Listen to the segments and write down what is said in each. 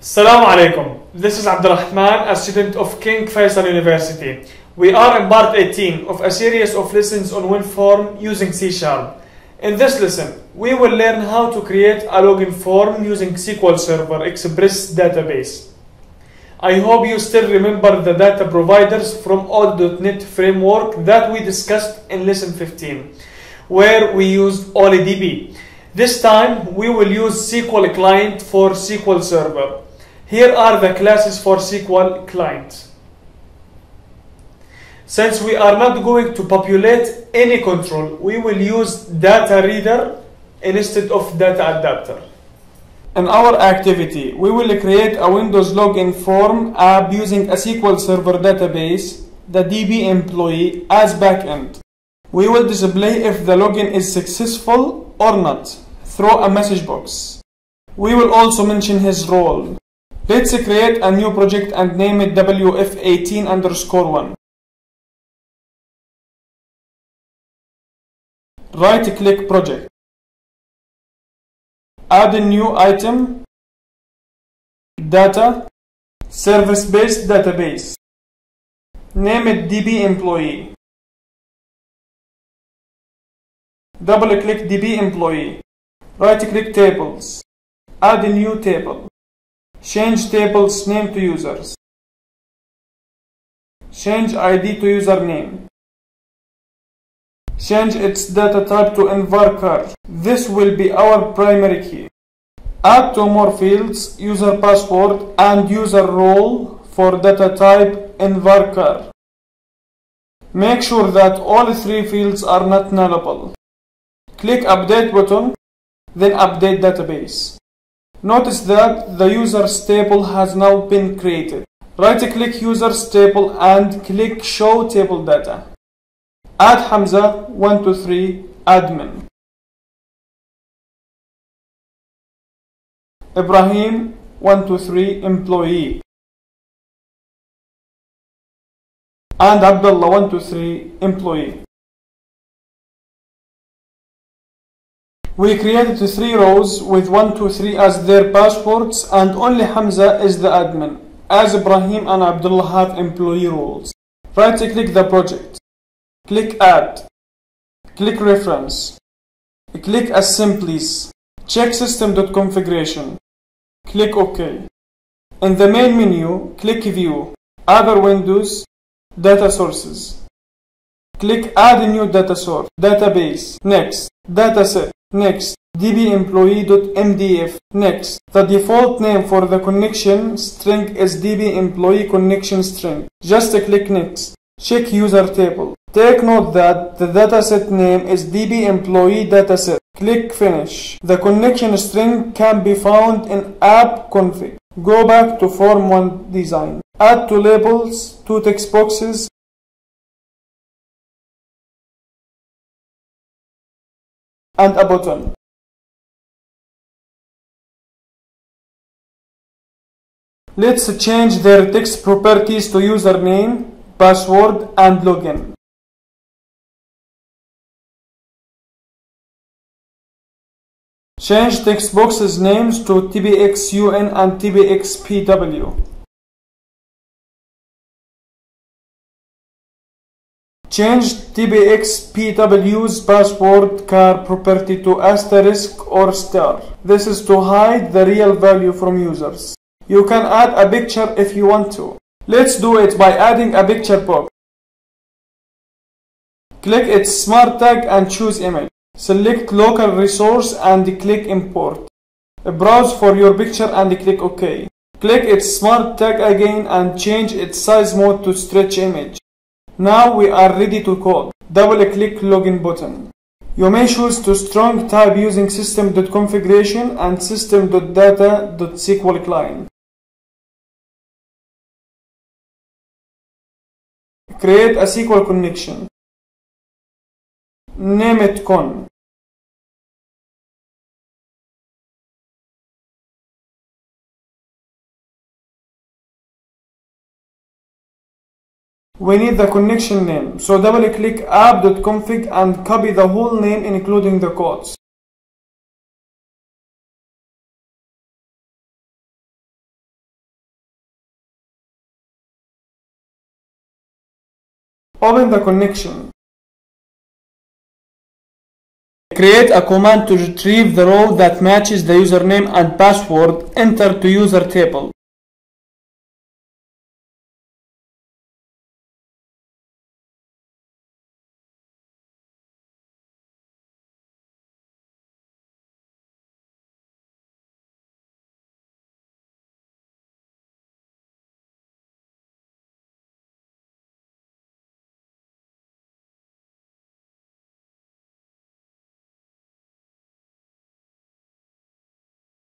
Assalamu alaikum. This is Abdulrhman, a student of King Faisal University. We are in part 18 of a series of lessons on WinForm using C#. In this lesson, we will learn how to create a login form using SQL Server Express Database. I hope you still remember the data providers from old.NET framework that we discussed in lesson 15, where we used OleDb. This time, we will use SQL Client for SQL Server. Here are the classes for SQL Client. Since we are not going to populate any control, we will use DataReader instead of DataAdapter. In our activity, we will create a Windows login form app using a SQL Server database, the DB employee as backend. We will display if the login is successful or not through a message box. We will also mention his role. Let's create a new project and name it WF18_1. Right-click project. Add a new item. Data. Service-based database. Name it DB employee. Double-click DB employee. Right-click tables. Add a new table. Change table's name to users. Change ID to username. Change its data type to envar. This will be our primary key. Add two more fields, user password and user role for data type envar. Make sure that all three fields are not nullable. Click update button, then update database. Notice that the users table has now been created. Right-click users table and click show table data. Add Hamza 123 admin. Ibrahim 123 employee. And Abdullah 123 employee. We created three rows with 1, 2, 3 as their passwords, and only Hamza is the admin, as Ibrahim and Abdullah have employee roles. Right-click the project. Click Add. Click Reference. Click Assemblies. Check System.configuration. Click OK. In the main menu, click View, Other Windows, Data Sources. Click Add a new data source, Database, Next, Dataset, Next, dbemployee.mdf, Next. The default name for the connection string is dbemployee connection string. Just click Next. Check user table. Take note that the dataset name is dbemployee dataset. Click Finish. The connection string can be found in app config. Go back to Form 1 design. Add two labels, two text boxes, and a button. Let's change their text properties to username, password, and login. Change text boxes names to tbxun and tbxpw. Change tbxpw's password car property to asterisk or star. This is to hide the real value from users. You can add a picture if you want to. Let's do it by adding a picture box. Click its smart tag and choose image. Select local resource and click import. Browse for your picture and click OK. Click its smart tag again and change its size mode to stretch image. Now we are ready to code. Double-click login button. You may choose to strong type using system.configuration and system.data.SqlClient. Create a SQL connection. Name it Con. We need the connection name, so double-click app.config and copy the whole name including the codes. Open the connection. Create a command to retrieve the row that matches the username and password entered to user table.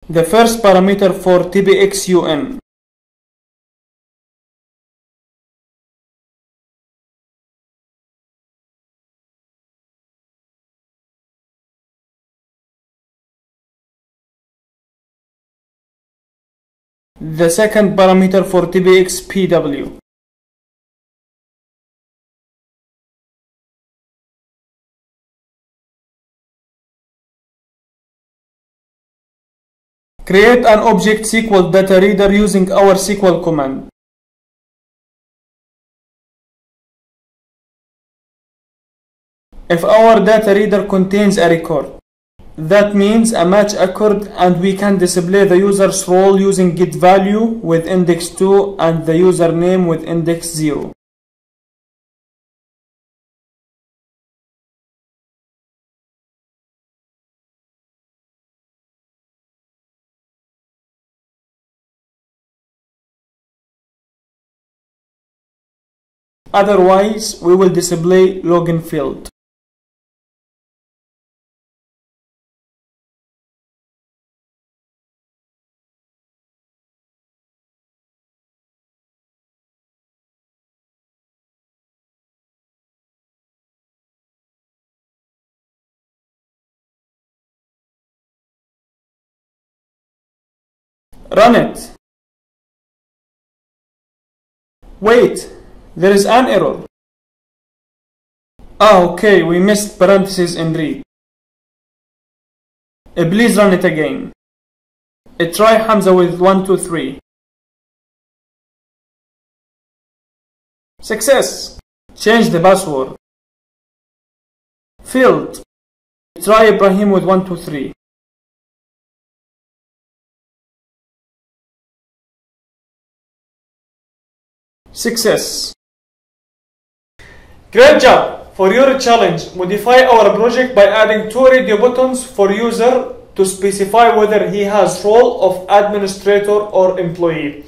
The first parameter for tbxun. The second parameter for tbxpw. Create an object SqlDataReader using our SQL command. If our data reader contains a record, that means a match occurred and we can display the user's role using getValue with index 2 and the username with index 0. Otherwise, we will display login field. Run it. Wait. There is an error. Okay, we missed parentheses in read. Please run it again. Try Hamza with 1, 2, 3. Success. Change the password. Failed. Try Ibrahim with 1, 2, 3. Success. Great job! For your challenge, modify our project by adding 2 radio buttons for user to specify whether he has role of administrator or employee.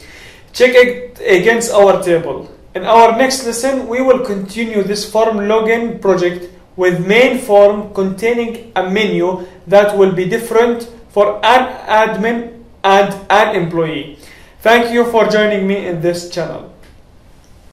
Check it against our table. In our next lesson, we will continue this form login project with main form containing a menu that will be different for an admin and an employee. Thank you for joining me in this channel.